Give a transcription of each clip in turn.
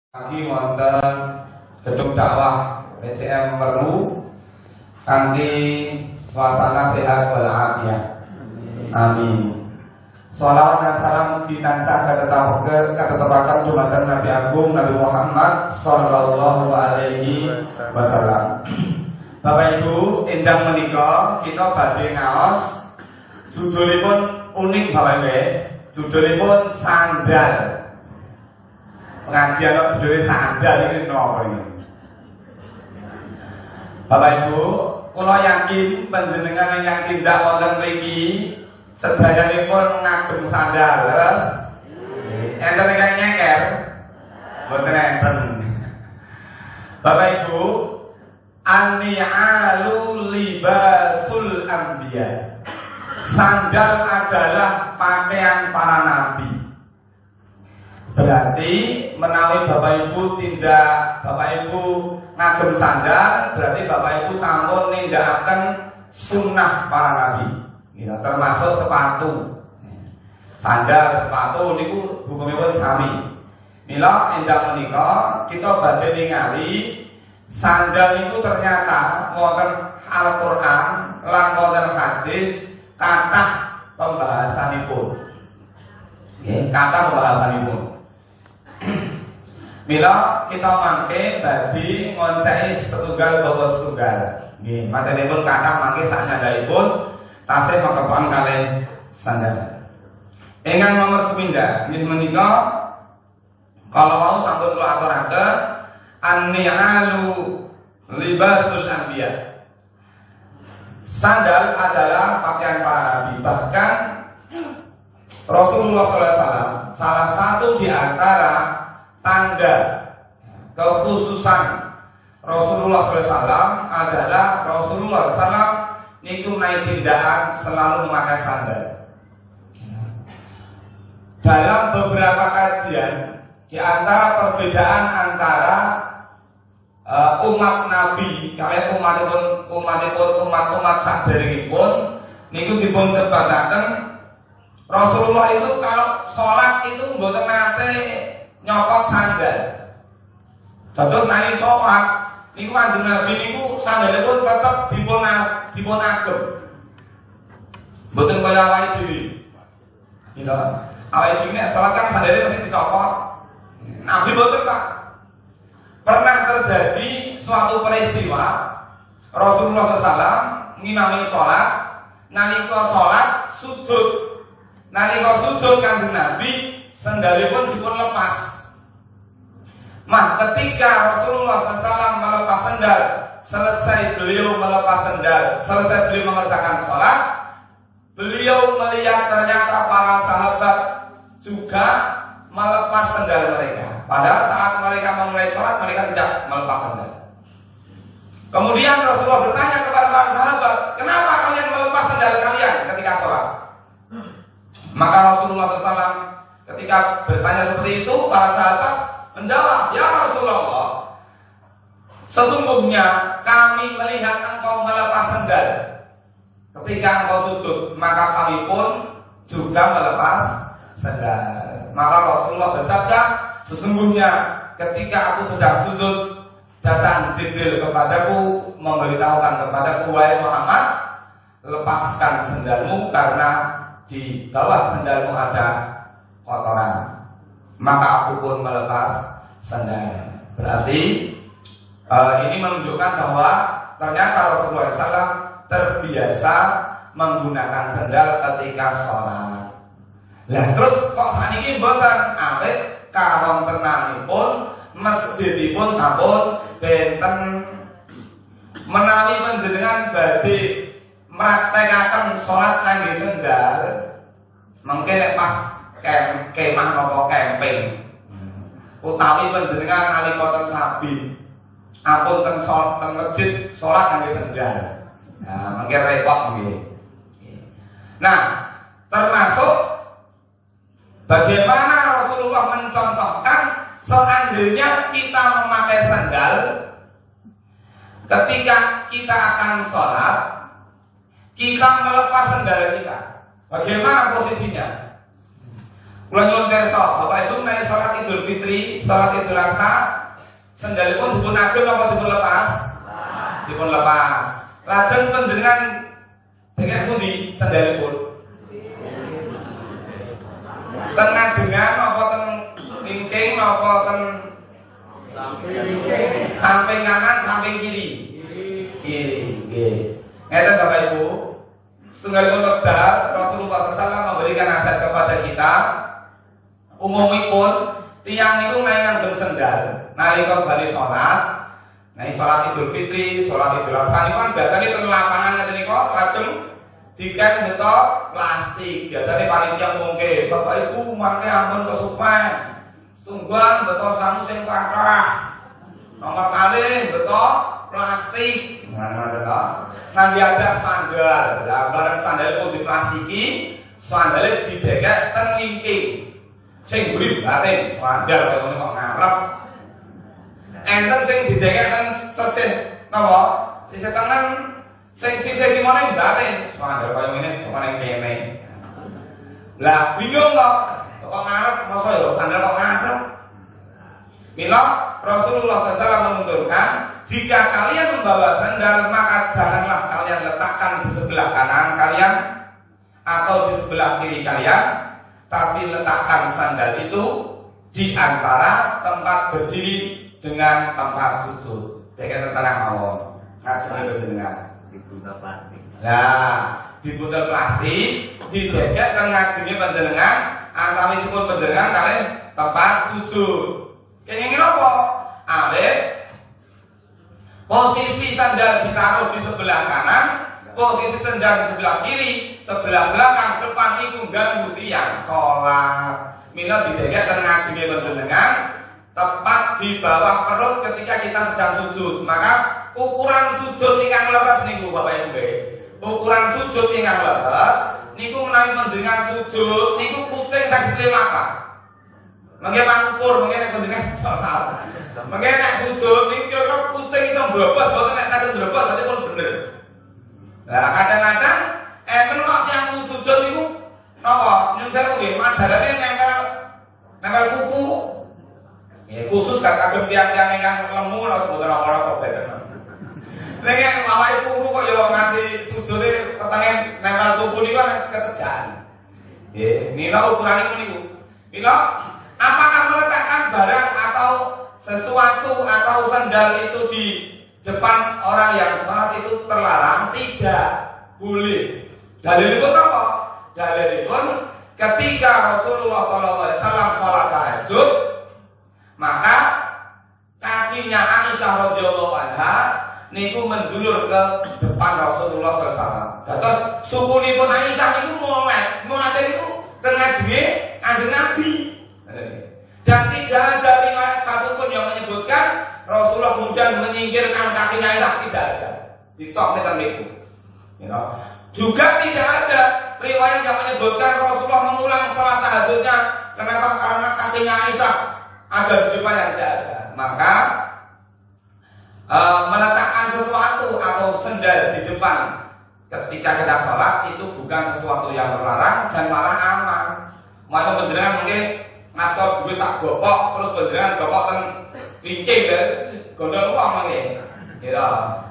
Lagi wonten gedung dakwah PCM Meru kanthi suasana sehat walafiat. Amin. Shalawat dan salam mugi tansah katetepaken dumateng Nabi Agung Nabi Muhammad sallallahu alaihi wasallam. Bapak Ibu, endang menika kita badhe ngaos judulipun unik Bapak Ibu. Judulipun sandal. Pengajian kok judulnya sandal ini apa ini? Bapak Ibu, kula yakin panjenengan yang tindak wonten mriki sedayanipun ngagem sandal, terus enten ingkang nyeker. Mboten enten. Bapak Ibu, an-ni'alu libasul anbiya. Sandal adalah pakaian para nabi. Berarti menawi Bapak Ibu ngagem sandal, berarti Bapak Ibu sampun nindakaken sunnah para nabi. Ya, termasuk sepatu. Sandal, sepatu niku hukumipun sami. Mila endang menika kita badhe ningali sandal itu ternyata wonten Al-Qur'an lan wonten hadis kathah pembahasanipun. Nggih, kathah pembahasanipun. Mila kita mangke badhe ngoncai setunggal bawa setunggal. Nggih, matenipun kathah mangke saknyandhaipun tasih makepon kalih sandal. Ingkang nomor 9 inggih menika kalau mau sampun kula aturaken an-ni'alu libasul anbiya. Sandal adalah pakaian para nabi. Bahkan Rasulullah SAW salah satu di antara tanda kekhususan Rasulullah SAW adalah Rasulullah SAW niku naik tindakan selalu memakai sandal. Dalam beberapa kajian di antara perbedaan antara umat Nabi kalian umat saderengipun niku dipun sebataken Rasulullah itu kalau sholat itu mboten nate nyopot sandal. Terus nani sholat niku kanjeng Nabi niku sandalipun tetep dipun agem. Mboten kaya awake dhewe. Gitu. Awake dhewe nek sholat kan sandalnya mesti dicopot. Nabi mboten Pak. Pernah terjadi suatu peristiwa Rasulullah SAW ngimami sholat, nalika sholat sujud, nalika sujud kanjeng Nabi sandalipun dipun lepas. Ketika Rasulullah SAW melepas sandal, selesai beliau melepas sandal, selesai beliau mengerjakan sholat, beliau melihat ternyata para sahabat juga melepas sandal mereka. Padahal saat mereka memulai sholat, mereka tidak melepas sandal. Kemudian Rasulullah bertanya kepada para sahabat, kenapa kalian melepas sandal kalian ketika sholat? Maka Rasulullah SAW ketika bertanya seperti itu, para sahabat menjawab, ya Rasulullah, sesungguhnya kami melihat engkau melepas sandal ketika engkau sujud, maka kami pun juga melepas sandal. Maka Rasulullah bersabda, sesungguhnya ketika aku sedang sujud, datang Jibril kepadaku memberitahukan kepadaku, wahai Muhammad, lepaskan sandalmu karena di bawah sandalmu ada kotoran. Maka aku pun melepas sandal. Berarti ini menunjukkan bahwa ternyata Rasulullah SAW terbiasa menggunakan sandal ketika sholat. Lah terus kok saniki mboten awet kawon tenanipun masjidipun sampun benten menawi panjenengan badhe mraktekaken salat ngangge sendal mengke nek pas kemah napa camping utawi panjenengan nalika ten sabi ampun ten masjid salat ngangge sendal. Nah, mengke repot nggih. Nah, termasuk bagaimana Rasulullah mencontohkan seandainya kita memakai sandal ketika kita akan sholat, kita melepas sandal kita. Bagaimana posisinya? Kula nyuwun pirsa, Bapak Ibu menawi salat Idul Fitri, salat Idul Adha, sendalipun dipun agem apa dipun lepas? Dipun lepas. Lajeng panjenengan dengek pundi sendalipun? Ten ngajengan apa ten wingking apa ten samping kanan samping kiri? Kiri. Nggih. Ngeten Bapak Ibu. Setunggalipun wekdal Rasulullah SAW memberikan nasihat kepada kita. Umumipun tiyang niku nganggo sendal nalika bali salat. Nah, salat Idul Fitri, salat Idul Adha niku kan biasane ten lapangan ngeten niku lajeng diken betok plastik. Biasane panitia ngomongke, Bapak Ibu mangke ampun kesupen. Setunggal betok sangu sing kathah. Nomor kali betok plastik. Nanti ada sandal. Lah barang sandal pun diplastiki, sandalnya didekek ten wingking. Sing mburi batin sandal kaya ngene kok ngarep. Enten sing didekek ten sisih napa? Sisih tengen, sing sisih dimana batin sandal kaya ngene kok ning kene. Lah bingung kok ngarep masa ya sandal kok ngarep. Mila Rasulullah SAW menuturkan, jika kalian membawa sandal maka janganlah kalian letakkan di sebelah kanan kalian atau di sebelah kiri kalian, tapi letakkan sandal itu di antara tempat berdiri dengan tempat sujud. Dek tenang mawon. Ngajeng panjenengan dibuntel plastik. Lah, dibuntel plastik, didekek teng ngajenge panjenengan antawisipun panjenengan kalih tempat sujud. Kenging apa? Awet posisi sandal ditaruh di sebelah kanan, posisi sandal di sebelah kiri, sebelah belakang, depan itu ganggu tiyang sholat. Mila didekek teng ngajenge panjenengan tepat di bawah perut ketika kita sedang sujud. Maka ukuran sujud ingkang leres niku Bapak Ibu. Ukuran sujud ingkang leres niku menawi panjenengan sujud niku kucing saged liwatan. Mengke mangukur, mengke nek panjenengan salat. Mengke nek sujud niku kira-kira kucing iso mblebos, boten nek saged mblebos berarti pun bener. Lah kadang-kadang enten kok tiyang sujud niku napa? Nyun sewu nggih, madarane nempel kuku. Ya khusus kagem tiyang-tiyang ingkang lemu lho boten ora kok beten. Nek awake kuku kok ya nganti sujude petenge nempel kuku niku ketejan. Nggih, nila ukurane niku. Mila apakah meletakkan barang atau sesuatu atau sandal itu di depan orang yang sholat itu terlarang? Tidak boleh. Dalilipun apa? Dalilipun ketika Rasulullah SAW sholat tahajud, maka kakinya Aisyah radhiyallahu anha niku menjulur ke depan Rasulullah SAW. Terus sukunipun Aisyah niku mulai itu ngajenge Kanjeng Nabi. Dan tidak ada riwayat satupun yang menyebutkan Rasulullah kemudian menyingkirkan kakinya Aisyah, tidak ada. Ditok neten niku. Juga tidak ada riwayat yang menyebutkan Rasulullah mengulang salat tahajudnya. Kenapa? Karena kakinya Aisyah ada di depannya, tidak ada. Maka meletakkan sesuatu atau sendal di depan ketika kita sholat itu bukan sesuatu yang terlarang dan malah aman. Maka panjenengan mungkin ngastor duwe sak gopok terus panjenengan gopok ten wingking lho, gondol uang mangke. Gitu.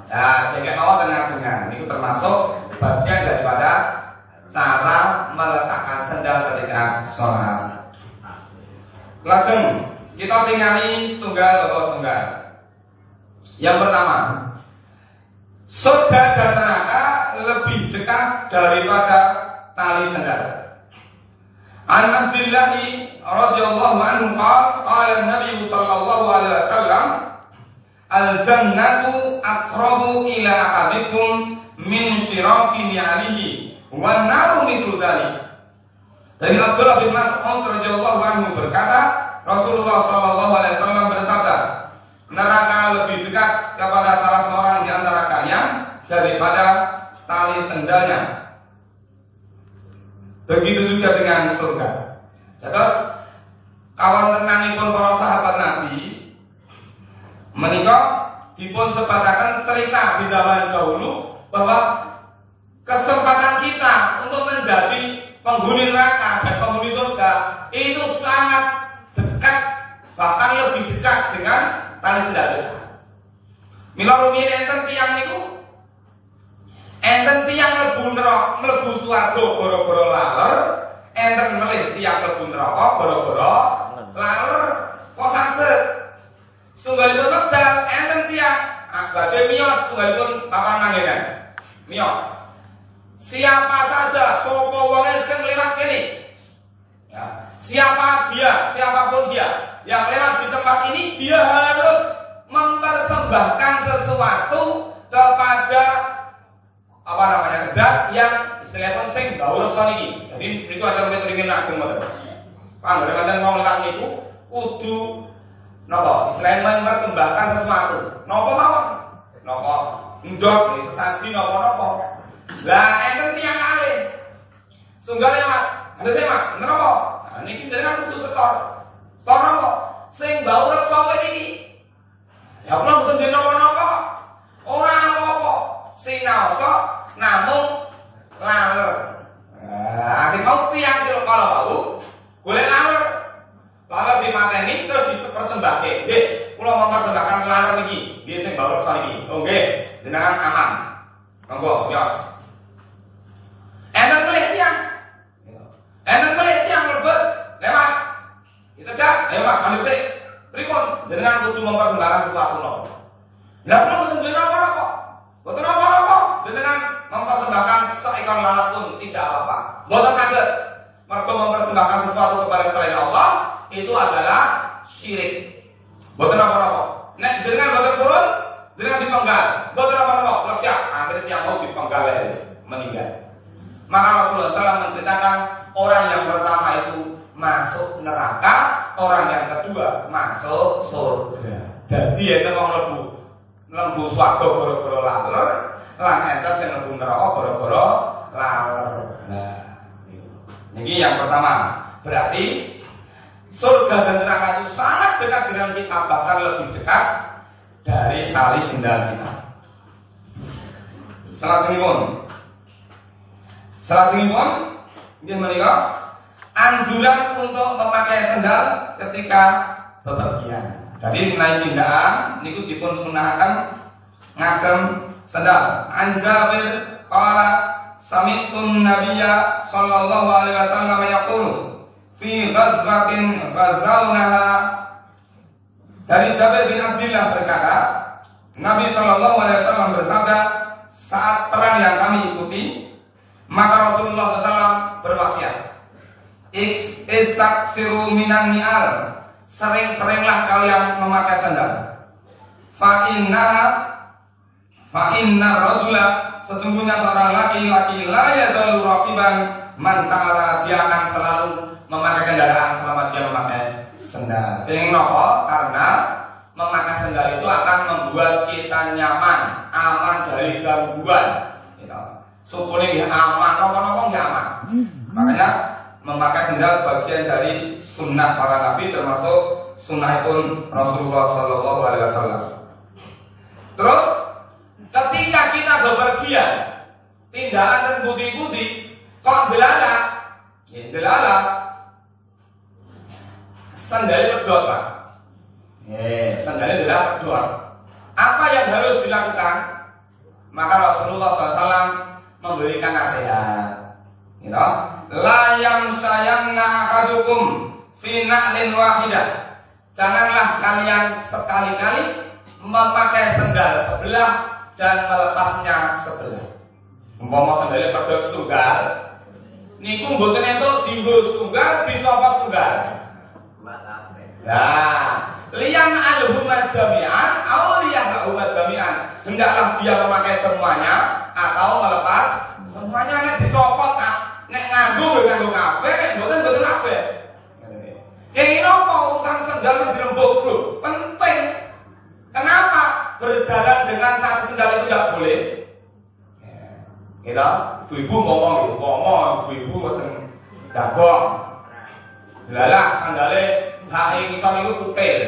Nah, dengek mawon ten ngajengan niku termasuk bagian daripada cara meletakkan sendal ketika sholat. Lajeng kita tingali setunggal atau setunggal. Yang pertama, surga dan neraka lebih dekat daripada tali sendal. An Abdullah radhiyallahu anhu qala Nabi sallallahu alaihi wasallam al-jannatu aqrabu ila ahadikum min syiraki ni'alihi wan naru mithlu dzalik. Dari Abdullah bin Mas'ud radhiyallahu anhu berkata, Rasulullah sallallahu alaihi wasallam bersabda, neraka lebih dekat kepada salah seorang di antara kalian daripada tali sendalnya. Begitu juga dengan surga. Terus kawan tenanipun para sahabat Nabi menika dipun sebataken cerita di zaman dahulu bahwa kesempatan kita untuk menjadi penghuni neraka dan penghuni surga itu sangat dekat, bahkan lebih dekat dengan tali sendal kita. Mila rumiyin enten tiyang niku, enten tiyang mlebu neraka, mlebu swarga gara-gara laler, enten melih tiyang mlebu neraka gara-gara laler. Kok saged? Setunggalipun wekdal enten tiyang badhe miyos, setunggalipun papan manggenan. Miyos. Siapa saja sapa wonge sing lewat kene. Ya, siapa dia, siapapun dia yang lewat di tempat ini, dia harus mempersembahkan sesuatu kepada apa namanya zat yang istilahipun sing bawul saniki. Jadi niku acara metode ageng mboten. Panggone kanten wong lewat niku kudu napa? Istilahipun mempersembahkan sesuatu. Napa mawon? Napa? Ndok sesaji napa-napa. Lah enten tiyang kalih. Setunggal lewat. Nggih Mas, bener apa? Nah niki jenengan kudu setor. Setor apa? Sing bawul sapa iki? Ya kula mboten jeneng napa-napa. Ora apa-apa. Sinaosa namung laler. Akhir mau tiyang kalau bau golek laler. Laler dimateni terus dipersembahke. Nggih, kula mempersembahkan laler niki. Nggih sing bawul saniki. Oh nggih, jenengan aman. Monggo, yos. Enten melih tiyang. Enten melih tiyang mlebet lewat. Dicegah, ayo Pak, mandheg sik. Pripun? Jenengan kudu mempersembahkan sesuatu napa? Lah kula mboten jenengan apa-apa. Mboten apa-apa. Jenengan mempersembahkan seekor lalat pun tidak apa-apa. Mboten saged. Mergo mempersembahkan sesuatu kepada selain Allah itu adalah syirik. Mboten apa-apa. Nek jenengan mboten purun, jenengan dipenggal. Mboten apa-apa. Kula siap. Akhirnya tiyang mau dipenggal meninggal. Maka Rasulullah SAW menceritakan orang yang pertama itu masuk neraka, orang yang kedua masuk surga. Jadi enten wong mlebu swarga gara-gara laler, lan enten sing mlebu neraka gara-gara laler. Nah, ini yang pertama. Berarti surga dan neraka itu sangat dekat dengan kita, bahkan lebih dekat dari tali sendal kita. Selanjutnya, ini menika anjuran untuk memakai sendal ketika bepergian. Jadi naik tindakan niku dipun sunahaken ngagem sendal. An Jabir qala sami'tun nabiyya sallallahu alaihi wasallam yaqulu fi ghazwatin ghazawnaha. Dari Jabir bin Abdullah berkata, Nabi sallallahu alaihi wasallam bersabda, saat perang yang kami ikuti, maka Rasulullah SAW berwasiat, istaksiru minan ni'al, sering-seringlah kalian memakai sandal. Fa inna rajula, sesungguhnya seorang laki-laki la yazalu raqiban man ta'ala, dia akan selalu memakai kendaraan selama dia memakai sandal. Kenapa? Karena memakai sandal itu akan membuat kita nyaman, aman dari gangguan. Sukune nggih aman, napa-napa nggih aman. Makanya memakai sendal bagian dari sunnah para nabi, termasuk sunnahipun Rasulullah sallallahu alaihi wasallam. Terus ketika kita bepergian, tindakan dan budi-budi kok belalang, ya belalang, sandalnya pedot Pak. Sandalnya adalah pedot. Apa yang harus dilakukan? Maka Rasulullah SAW memberikan nasihat, la yamsayanna ahadukum fi na'lin wahidah. Janganlah kalian sekali-kali memakai sendal sebelah dan melepasnya sebelah. Umpama sandalnya pedot setunggal, niku mboten entuk dienggo setunggal, dicopot setunggal. Nah, liyan al-humad jami'an atau liyan al-humad jami'an. Hendaklah dia memakai semuanya atau melepas semuanya. Nek dicopot, nek nganggo kabeh, nek mboten kabeh. Kene napa urusan sendal dirembuk lho? Penting. Kenapa? Berjalan dengan satu sendal itu tidak boleh. Kita ibu-ibu ngomong ibu-ibu macam jagong. Lalah sandale hak ngisor niku kupil.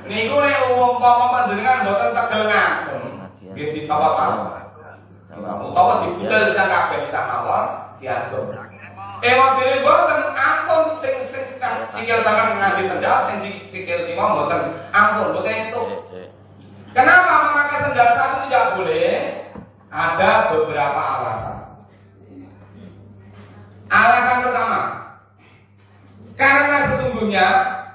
Niku nek umpama panjenengan mboten tegel ngagem, nggih dicopot mawon. Utawa dibudal sak kabeh sak mawon, diadom. Waktu ini boten ampun sing sikil tangan nganti sendal, sing sikil kiwa boten ampun, boten itu. Kenapa memakai sendal satu tidak boleh? Ada beberapa alasan. Alasan pertama, karena sesungguhnya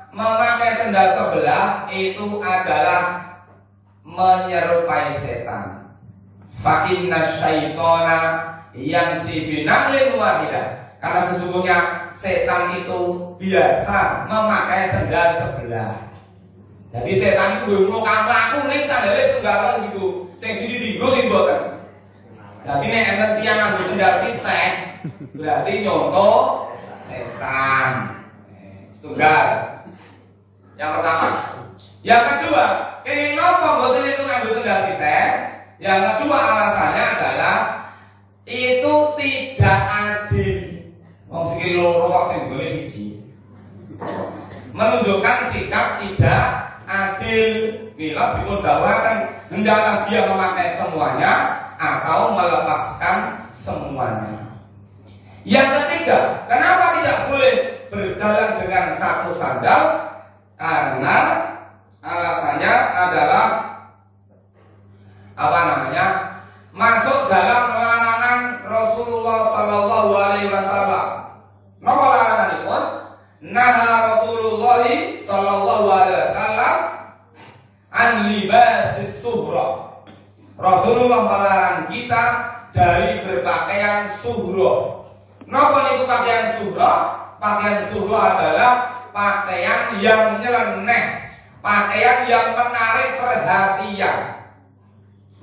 memakai sendal sebelah itu adalah menyerupai setan. Fa inna syaitona yamsi bina'lin wahidah. Karena sesungguhnya setan itu biasa memakai sendal sebelah. Jadi setan itu mau kamu nih sandalnya setunggal gitu. Sing ditinggo sing boten. Jadi nek enten tiyang nganggo sendal sisek, berarti nyontoh setan. Setunggal. Yang pertama. Yang kedua, kenging nopo mboten itu nganggo sendal sisek? Yang kedua alasannya adalah itu tidak adil. Wong sikil loro kok sing nggone siji. Menunjukkan sikap tidak adil. Bila dikondawahkan hendaklah dia memakai semuanya atau melepaskan semuanya. Yang ketiga, kenapa tidak boleh berjalan dengan satu sandal? Karena alasannya adalah masuk dalam larangan Rasulullah Sallallahu Alaihi Wasallam. Napa laranganipun? Naha Rasulullah Sallallahu Alaihi Wasallam an libasis suhra. Rasulullah melarang kita dari berpakaian suhra. Napa niku pakaian suhra? Pakaian suhra adalah pakaian yang nyeleneh, pakaian yang menarik perhatian.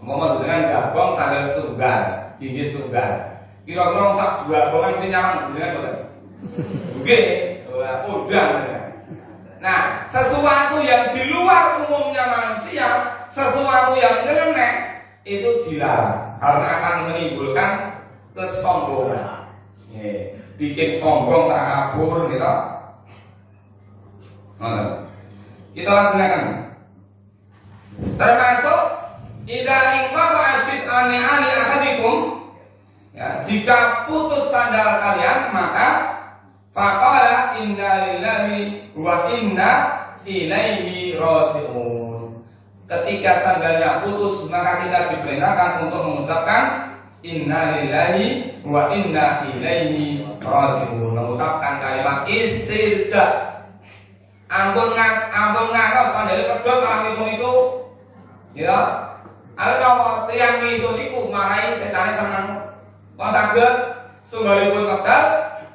Ngomong dengan jabong sandal tunggal, tinggi tunggal. Kira-kira sak jagongan itu nyaman dengan boleh. Oke, udah. Nah, sesuatu yang di luar umumnya manusia, sesuatu yang nyeleneh itu dilarang karena akan menimbulkan kesombongan. Bikin sombong, takabur, gitu. Kita laksanakan. Termasuk idza inqaba asis ani ahadikum, ya, jika putus sandal kalian maka faqala inna lillahi wa inna ilaihi raji'un. Ketika sandalnya putus maka kita diperintahkan untuk mengucapkan inna lillahi wa inna ilaihi raji'un, mengucapkan kalimat istirja. Ampun ngaros sandalnya pedhot malah miso-miso. Ya. Kalau tiang miso niku marahi setane seneng. Kok saged sunggalipun kedal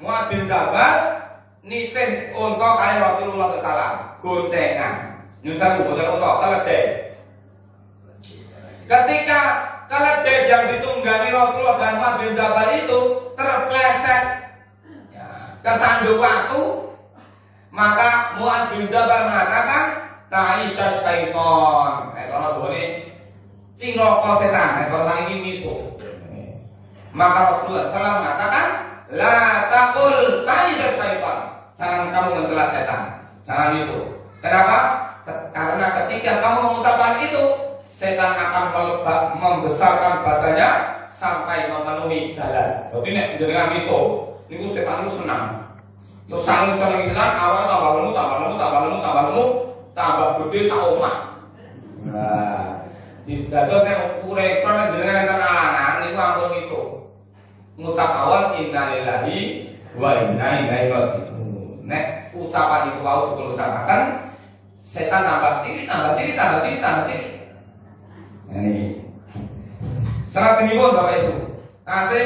Mu'adz bin Jabal nitih unta kali Rasulullah sallallahu alaihi wasallam goncengan. Nyusaha goncengan unta keledai. Ketika keledai yang ditunggangi Rasulullah dan Mu'adz bin Jabal itu terpleset ya, kesandung waktu, maka Mu'adz bin Jabal mengatakan ta'isya syaiton. Kalau sebutnya cingloko setan, kalau ini miso. Maka Rasulullah SAW mengatakan, la taqul ta'isya syaiton. Jangan kamu mencela setan, jangan miso. Kenapa? Karena ketika kamu mengucapkan itu, setan akan membesarkan badannya sampai memenuhi jalan. Berarti nek jenengan miso, niku setan itu senang. Terus saling kan awal tambah gede sak omah. Nah, didadot nek ukuran jenengan enten alangan niku ampun miso. Ngucap awal innalillahi wa inna ilaihi raji'un. Nek ucapan itu wau diucapkan setan tambah ciri. Nah ini. Salat menipun Bapak Ibu. Kasih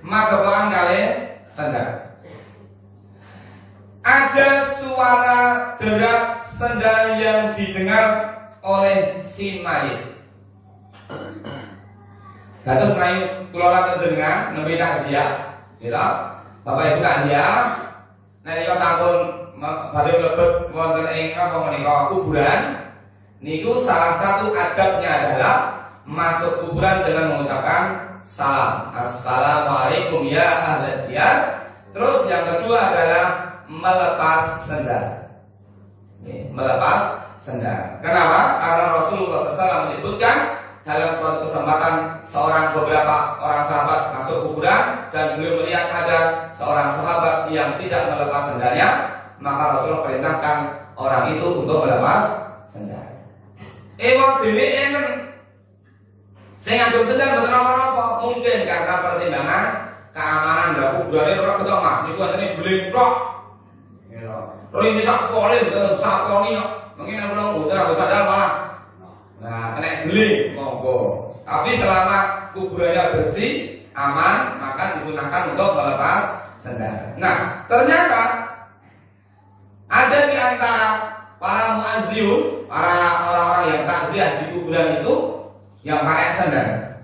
magepokan kalian sendal. Ada suara derak sendal yang didengar oleh si mayit. Terus mayit keluar terdengar nembe takziah, gitu. Bapak Ibu takziah, nek sampun badhe mlebet wonten ing kuburan, niku salah satu adabnya adalah masuk kuburan dengan mengucapkan salam. Assalamualaikum ya ahlal diyar. Terus yang kedua adalah melepas sendal. Melepas sendal. Kenapa? Karena Rasulullah SAW menyebutkan dalam suatu kesempatan beberapa orang sahabat masuk kuburan dan beliau melihat ada seorang sahabat yang tidak melepas sendalnya, maka Rasulullah perintahkan orang itu untuk melepas sendal. Wong dhewe enten sing nganggo sendal mboten apa-apa, mungkin karena pertimbangan keamanan lha kuburane ora ketok Mas, niku antene blengkrok. Ya lho. Terus iki sak pole sakoni kok. Mungkin kula mboten nganggo sandal malah. Nah, kena beli monggo. Tapi selama kuburannya bersih, aman, maka disunahkan untuk melepas sendal. Nah, ternyata ada di antara para muazzin, para orang-orang yang takziah di kuburan itu yang pakai sandal.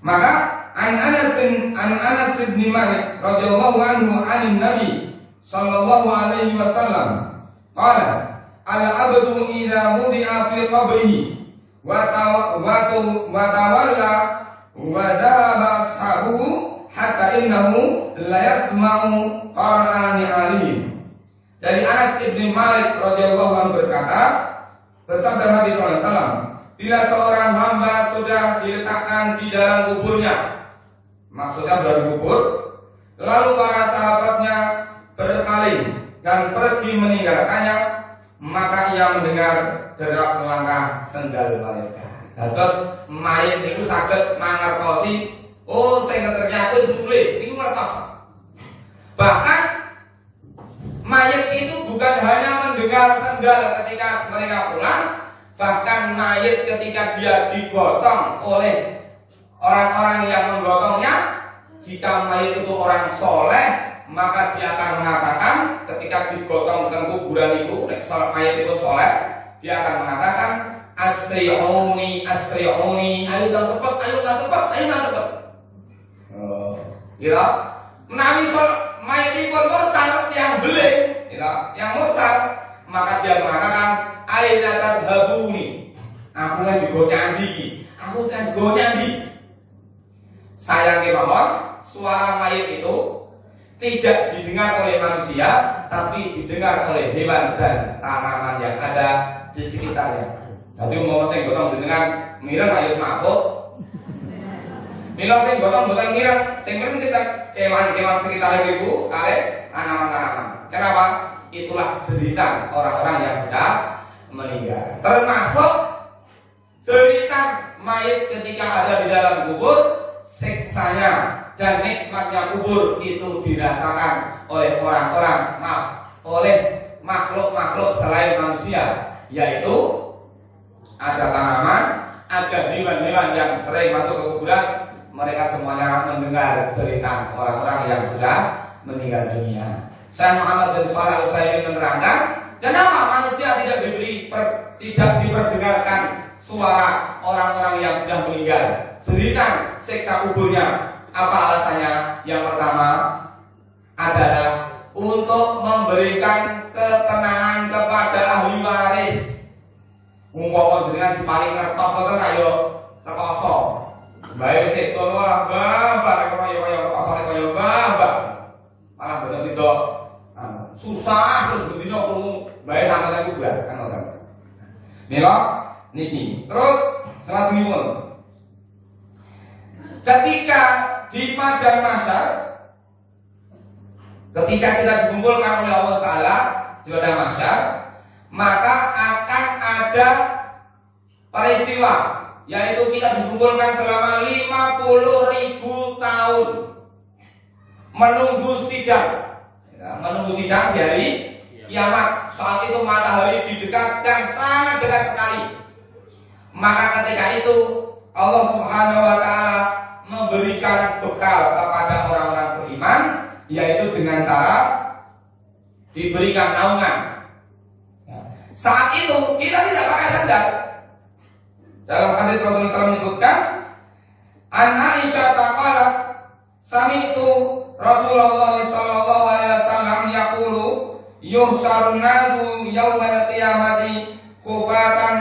Maka an Anas bin Malik radhiyallahu anhu anin Nabi sallallahu alaihi wasallam qala al-abdu idza wudi'a fi qabrihi wa tawalla wa dhaba ashabuhu hatta innahu la yasma'u qara'ani alim. Dari Anas bin Malik radhiyallahu anhu berkata, bersabda Nabi SAW, bila seorang hamba sudah diletakkan di dalam kuburnya, maksudnya sudah dikubur, lalu para sahabatnya berpaling dan pergi meninggalkannya, maka ia mendengar derap langkah sendal mereka. Terus mayit itu saged mangertosi, oh sing ngeternya aku sulit, itu ngertos. Bahkan mayit itu bukan hanya mendengar sendal ketika mereka pulang, bahkan mayit ketika dia digotong oleh orang-orang yang menggotongnya, jika mayit itu orang soleh, maka dia akan mengatakan ketika digotong ke kuburan itu, mayit itu soleh, dia akan mengatakan asri'uni, asri'uni, ayo dan cepat, ayo dan cepat, ayo dan cepat. Ya, menawi mayit itu mursal yang beling, yang mursal, maka dia mengatakan aina tadhabuni, aku kan digonyandi, aku kan digonyandi. Sayangnya bahwa suara mayit itu tidak didengar oleh manusia, tapi didengar oleh hewan dan tanaman yang ada di sekitarnya. Jadi mau sing gotong dengan mireng ayo mabuk. Mila sing gotong boten mireng, sing mireng sekitar kewan-kewan sekitar itu kale tanaman-tanaman. Kenapa? Itulah cerita orang-orang yang sudah meninggal. Termasuk cerita mayit ketika ada di dalam kubur, siksanya dan nikmatnya kubur itu dirasakan oleh orang-orang, oleh makhluk-makhluk selain manusia, yaitu ada tanaman, ada hewan-hewan yang sering masuk ke kuburan. Mereka semuanya mendengar cerita orang-orang yang sudah meninggal dunia. Syekh Muhammad bin Shalih Al-Utsaimin menerangkan, kenapa manusia tidak diperdengarkan suara orang-orang yang sudah meninggal, cerita siksa kuburnya. Apa alasannya? Yang pertama adalah untuk memberikan ketenangan kepada ahli waris. Umpama jenengan paling ngertos ngoten ayo rekoso. Bae wis itu malah babar kaya rekoso kaya babar. Malah bener sida susah terus bendina krungu bae sampeyan kuburan kan ora. Mila niki. Terus salajengipun ketika di padang mahsyar, ketika kita dikumpulkan oleh Allah Ta'ala di padang mahsyar, maka akan ada peristiwa, yaitu kita dikumpulkan selama 50.000 tahun menunggu sidang, menunggu sidang dari kiamat. Saat itu matahari didekatkan sangat dekat sekali. Maka ketika itu Allah Subhanahu wa Ta'ala memberikan bekal kepada orang-orang beriman, yaitu dengan cara diberikan naungan. Saat itu kita tidak pakai sandal. Dalam hadis Rasulullah SAW menyebutkan, An Aisyah taqalat, sami'tu Rasulullah sallallahu alaihi wasallam yaqulu, yuhsyarun nasu yaumal qiyamati kufatan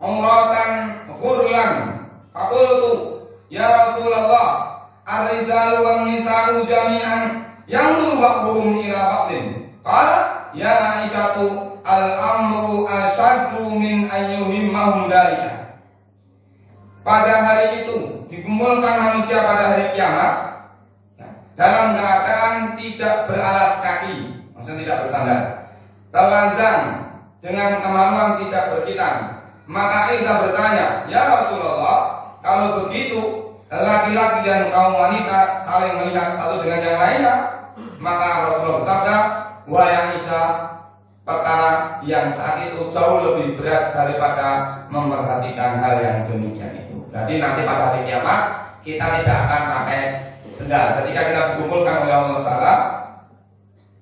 umratan ghurlan. Faqultu ya Rasulullah, ar-rijalu wan nisa'u jami'an yanzuru ba'dhum ila ba'dhin. Qala ya Aisyatu al-amru asyaddu min ayyuhimmahum dalika. pada hari itu dikumpulkan manusia pada hari kiamat dalam keadaan tidak beralas kaki, maksudnya tidak bersandar, telanjang dengan kemaluan tidak berkitan. Maka Isa bertanya, ya Rasulullah, kalau begitu laki-laki dan kaum wanita saling melihat satu dengan yang lainnya. Maka Rasulullah bersabda, wahai Isa, perkara yang saat itu jauh lebih berat daripada memperhatikan hal yang demikian itu. Jadi nanti pada hari kiamat kita tidak akan pakai sendal ketika kita dikumpulkan oleh Allah Taala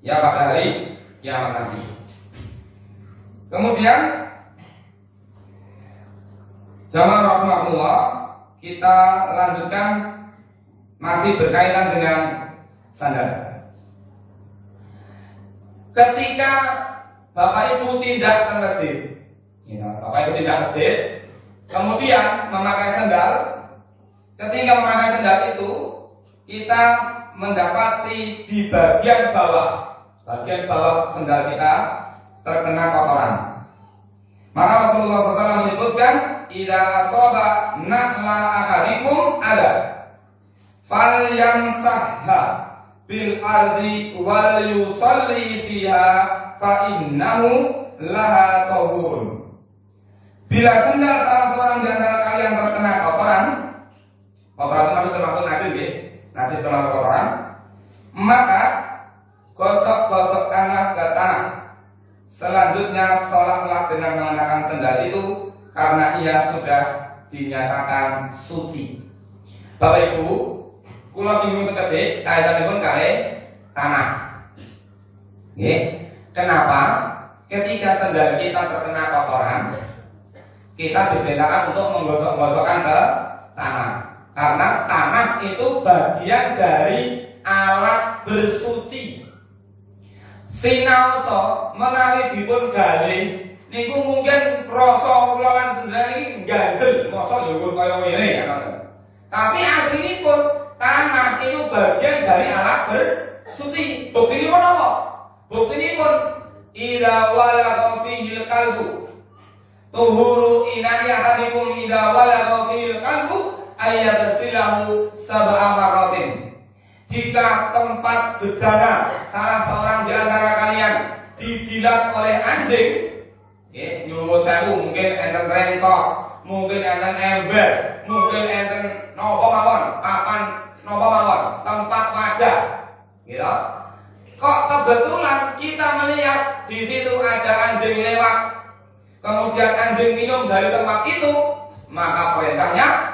ya pada hari kiamat nanti. Kemudian jamaah rahmatullah, kita lanjutkan masih berkaitan dengan sandal. Ketika Bapak Ibu tidak ke masjid, Bapak Ibu tidak ke masjid, kemudian memakai sandal. Ketika memakai sandal itu, kita mendapati di bagian bawah sandal kita terkena kotoran. Maka Rasulullah SAW menyebutkan, idza asaba na'la ahadikum ada falyamsahha bil ardi wal yusalli fiha fa innahu laha tahurun. Bila sandal salah seorang di antara kalian terkena kotoran itu termasuk najis, najis termasuk kotoran, maka gosok-gosokkanlah ke tanah. Selanjutnya sholatlah dengan mengenakan sandal itu, karena ia sudah dinyatakan suci. Bapak Ibu, kula singgung sekedhik kaitanipun kali tanah. Kenapa? Ketika sandal kita terkena kotoran, kita diperintahkan untuk menggosok-gosokkan ke tanah. Karena tanah itu bagian dari alat bersuci. Sinaoso menawi dipun galih niku mungkin rasa kula lan sandal iki ganjel, mosok ya kaya ngene ya. Tapi aslinipun tanah itu bagian dari alat bersuci. Buktinipun apa? Buktinipun idza walagha fihil qalbu tuhuru inani ahadikum idza walagha fihil qalbu ayaghsilahu sab'a maratin. Jika tempat bejana salah seorang di antara kalian dijilat oleh anjing, nyuwun sewu, mungkin enten rentok, mungkin enten ember, mungkin enten napa mawon, papan napa mawon, tempat wadah, gitu. Kok kebetulan kita melihat di situ ada anjing lewat, kemudian anjing minum dari tempat itu, maka perintahnya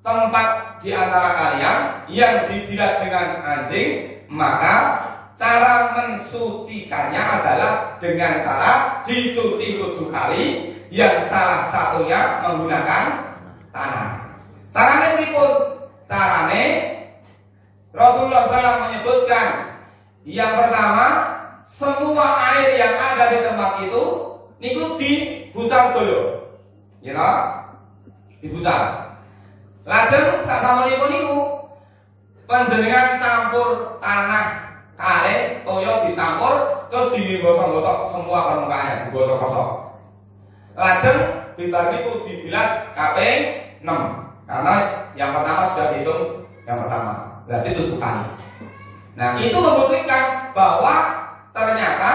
tempat di antara kalian yang dijilat dengan anjing, maka cara mensucikannya adalah dengan cara dicuci 7 kali, yang salah satunya menggunakan tanah. Carane pripun? Carane Rasulullah SAW menyebutkan, yang pertama, semua air yang ada di tempat itu niku dibucar dulu, ya, dibucar. Lajeng sasampunipun niku panjenengan campur tanah kalih toya dicampur terus digosok-gosok semua permukaannya, digosok-gosok. Lajeng bar niku dibilas kaping 6. Karena yang pertama sudah dihitung yang pertama. Berarti 7 kali. Nah, itu membuktikan bahwa ternyata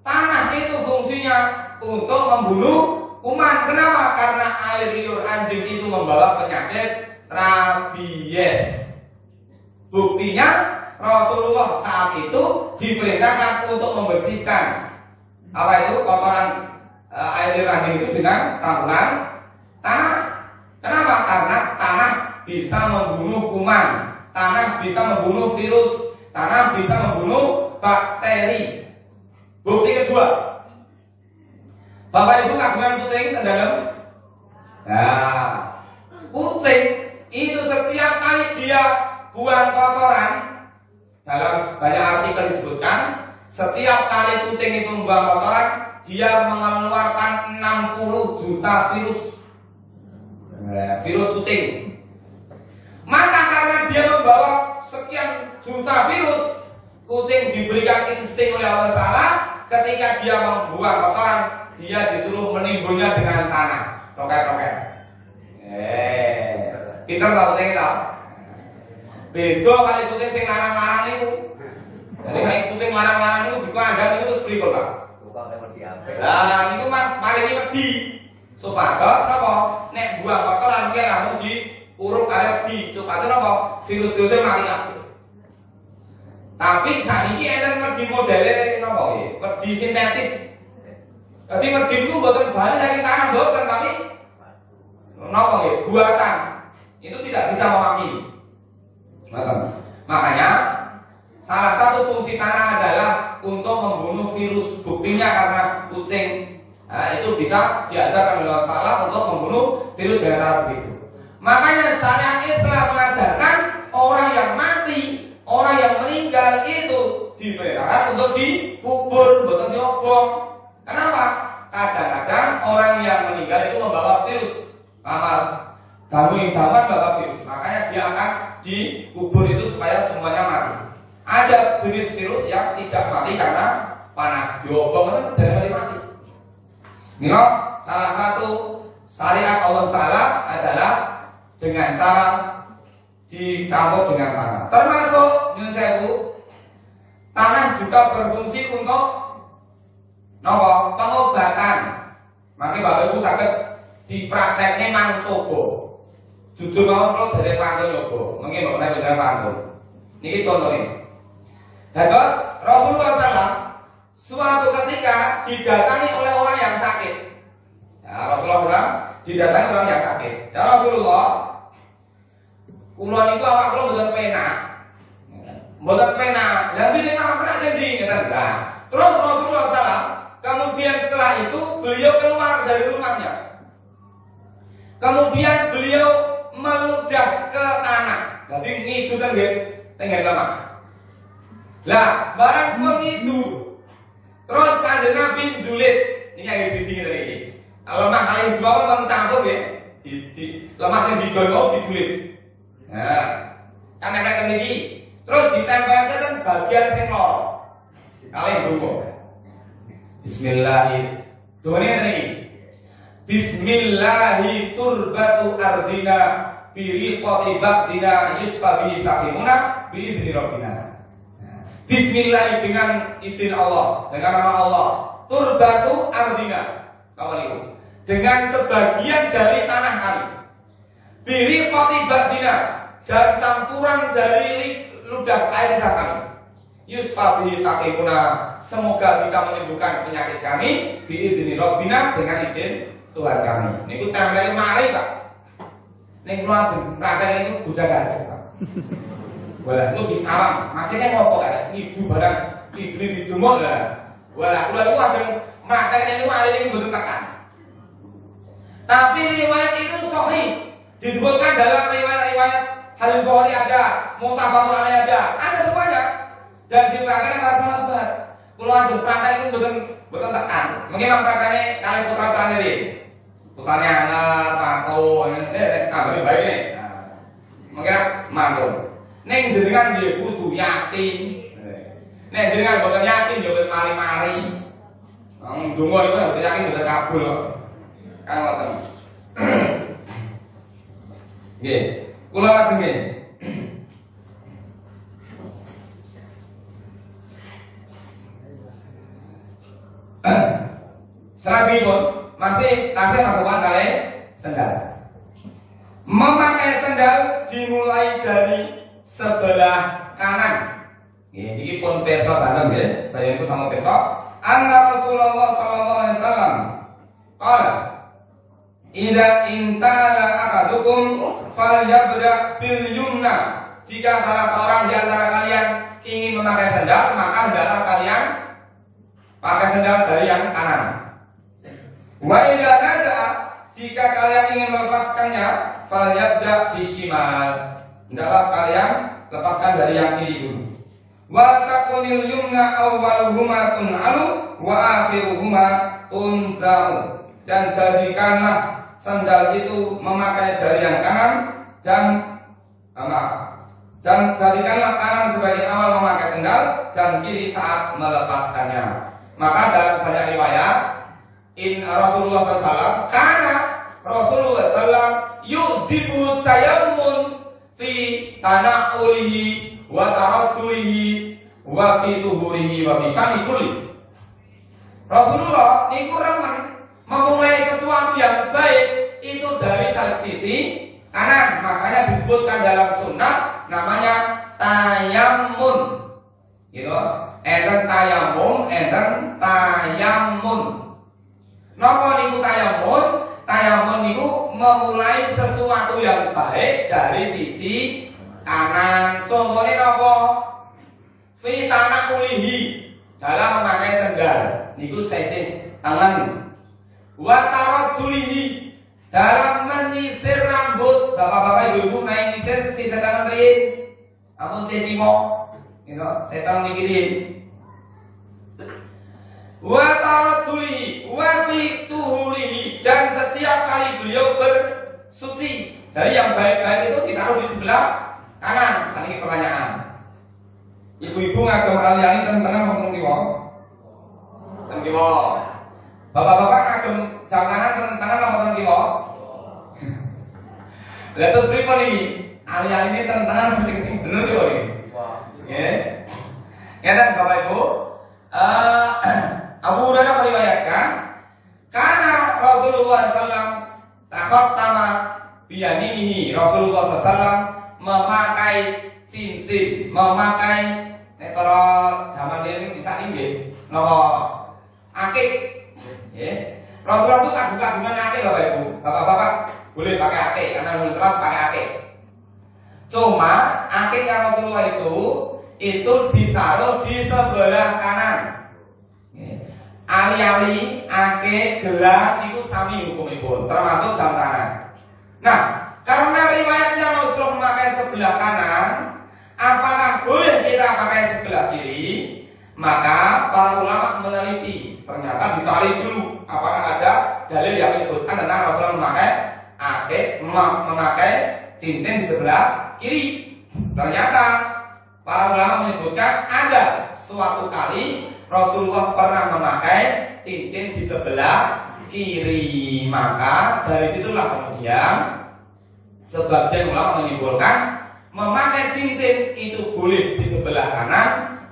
tanah itu fungsinya untuk membunuh kuman. Kenapa? Karena air liur anjing itu membawa penyakit rabies. Buktinya Rasulullah saat itu diperintahkan untuk membersihkan apa itu kotoran air liur anjing itu dengan campuran tanah. Kenapa? Karena tanah bisa membunuh kuman, tanah bisa membunuh virus, tanah bisa membunuh bakteri. Bukti kedua, Bapak Ibu kagungan kucing ke dalam? Nah, kucing itu setiap kali dia buang kotoran, dalam banyak artikel disebutkan, setiap kali kucing itu membuang kotoran, dia mengeluarkan 60 juta virus kucing. Maka karena dia membawa sekian juta virus, kucing diberikan insting oleh Allah Ta'ala, ketika dia membuang kotoran, dia disuruh menimbunnya dengan tanah, roket-roket. Kita tahu sing tau. Beda kali kucing sing larang-larang niku. Jadi kali kucing larang-larang niku dikandani niku terus pripun, Pak? Bukan wedi apik. Lah niku maringi wedi. Supados napa? Nek buang kotoran ki langsung diuruk kali wedi. Supados napa? Virus-virusé mati kabeh. Tapi saiki enten wedi modele napa nggih? Wedi sintetis. Jadi wedi niku mboten bali saking tanah mboten tapi napa nggih? Buatan. Itu tidak bisa mewakili. Makanya salah satu fungsi tanah adalah untuk membunuh virus. Buktinya karena kucing itu bisa diajarkan oleh Allah Ta'ala untuk membunuh virus dengan cara begitu. Makanya syariat Islam mengajarkan orang yang mati, orang yang meninggal itu diperintahkan untuk dikubur, bukan diobong. Kenapa? Kadang-kadang orang yang meninggal itu membawa virus. Kamu bawa virus, makanya dia akan dikubur itu supaya semuanya mati. Ada jenis virus yang tidak mati karena panas, diobong itu dari mati. Ini salah satu syariat Allah Ta'ala adalah dengan cara dicampur dengan tanah. Termasuk nyun sewu, tanah juga berfungsi untuk pengobatan. Makanya Bapak Ibu sakit diprakteknya mangsobo. Jujur mau kalau dari pantun logo, mungkin mau naik dari pantun. Ini contohnya. Terus Rasulullah SAW suatu ketika didatangi oleh orang yang sakit. Ya, Rasulullah SAW didatangi orang yang sakit. Ya Rasulullah, kulon itu awak kalau bukan pena, dan di sini apa jadi? Terus Rasulullah SAW kemudian setelah itu beliau keluar dari rumahnya. Kemudian beliau meludah ke tanah. Jadi itu kan tinggal lama. Lah barang pun itu. Terus kanjeng Nabi dulit. Ini yang biji ini. Lemah kali dua kan mencampur ya. Lemah yang digolong didulit. Nah, kan nempel ini. Terus ditempelkan kan bagian sing loro. Kalian dulu. Bismillahirrahmanirrahim. Tuh ini. Bismillahi turbatu ardina biriqati ba'dina yusfa bihi sakimuna bi'idni rabbina. Bismillah dengan izin Allah, dengan nama Allah. Turbatu ardina. Kamu itu dengan sebagian dari tanah kami. Biriqati ba'dina dan campuran dari ludah air ludah kami. Yusfa bihi sakimuna, semoga bisa menyembuhkan penyakit kami bi'idni rabbina dengan izin Tuhan kami. Ini kita mulai mari Pak. Ini keluar praktek itu bujang aja Pak. Walah itu disalam. Masihnya ngopo ada ibu barang iblis itu mau lah. Walah keluar itu langsung prakteknya itu hari ini betul tekan. Tapi riwayat itu sahih. Disebutkan dalam riwayat Hadits Bukhari ada, Mu'tabar ada semuanya. Dan dipraktekkan rasa sahabat. Keluar itu praktek itu betul tekan. Mungkin prakteknya kalian putra sendiri. Putranya anak, mantu, kabarnya baik nih. Mungkin mantu. Neng dengan dia butuh yakin. Neng dengan bukan yakin, jangan mari-mari. Dungo itu harus yakin betul kabul. Kan ngoten. Nggih, kula lajeng nggih. Selanjutnya masih tasih melakukan kali sendal. Memakai sendal dimulai dari sebelah kanan. Ini pun besok dalam ya. Saya itu sama besok. Anna Rasulullah sallallahu alaihi wasallam qala idza intala ahadukum falyabda bil yumna. Jika salah seorang di antara kalian ingin memakai sendal, maka hendaklah kalian pakai sendal dari yang kanan. Wa idza naza'a, jika kalian ingin melepaskannya, falyabda bishimal. Hendaklah kalian lepaskan dari yang kiri dulu. Wa takunil yumna awwaluhuma tun'alu wa akhiruhuma tunza'u. Dan jadikanlah sandal itu memakai jari yang kanan dan jadikanlah kanan sebagai awal memakai sandal dan kiri saat melepaskannya. Maka dalam banyak riwayat Rasulullah SAW karena Rasulullah SAW yujibu tayammum fi tanaulihi wa taraddulihi wa fi tuhurihi wa fi syani kulli. Rasulullah niku remen memulai sesuatu yang baik itu dari sisi kanan, makanya disebutkan dalam sunnah namanya tayammun. Gitu. Enten tayamum, enten tayamun. Napa niku tayamun? Tayamun niku memulai sesuatu yang baik dari sisi kanan. Contohnya napa? Fi tanakulihi, dalam memakai sendal. Niku sisi tangan. Wa taraddulihi, dalam menyisir rambut. Bapak-bapak ibu-ibu main nyisir sisir tangan riyin. Ampun sing timok. Gitu, setan mikirin. Wa taraddulihi wa fi tuhurihi, dan setiap kali beliau bersuci dari yang baik-baik itu ditaruh di sebelah kanan. Ini pertanyaan. Ibu-ibu ngagem aliyani tentang ngomong kiwa. Teng kiwa. Bapak-bapak ngagem jam tangan tentang ngomong kiwa. Lah terus pripun iki? Aliyani ini tentang sing bener yo iki. Nggih. Ngeten Bapak Ibu. Abu Hurairah meriwayatkan karena Rasulullah SAW takhattama biyaminihi. Rasulullah SAW memakai cincin, memakai nek kalau zaman dulu bisa nggih napa akik nggih. Rasulullah itu kagum-kagungan akik Bapak Ibu. Bapak-bapak boleh pakai akik karena Rasulullah pakai akik. Cuma akiknya Rasulullah itu ditaruh di sebelah kanan. Ali-ali, ake, gelang itu sami hukumipun, termasuk jam tangan. Nah, karena riwayatnya Rasulullah memakai sebelah kanan, apakah boleh kita pakai sebelah kiri? Maka para ulama meneliti, ternyata dicari dulu apakah ada dalil yang menyebutkan tentang Rasulullah memakai ake, memakai cincin di sebelah kiri. Ternyata para ulama menyebutkan ada suatu kali Rasulullah pernah memakai cincin di sebelah kiri. Maka dari situlah kemudian sebagian ulama menyimpulkan memakai cincin itu boleh di sebelah kanan,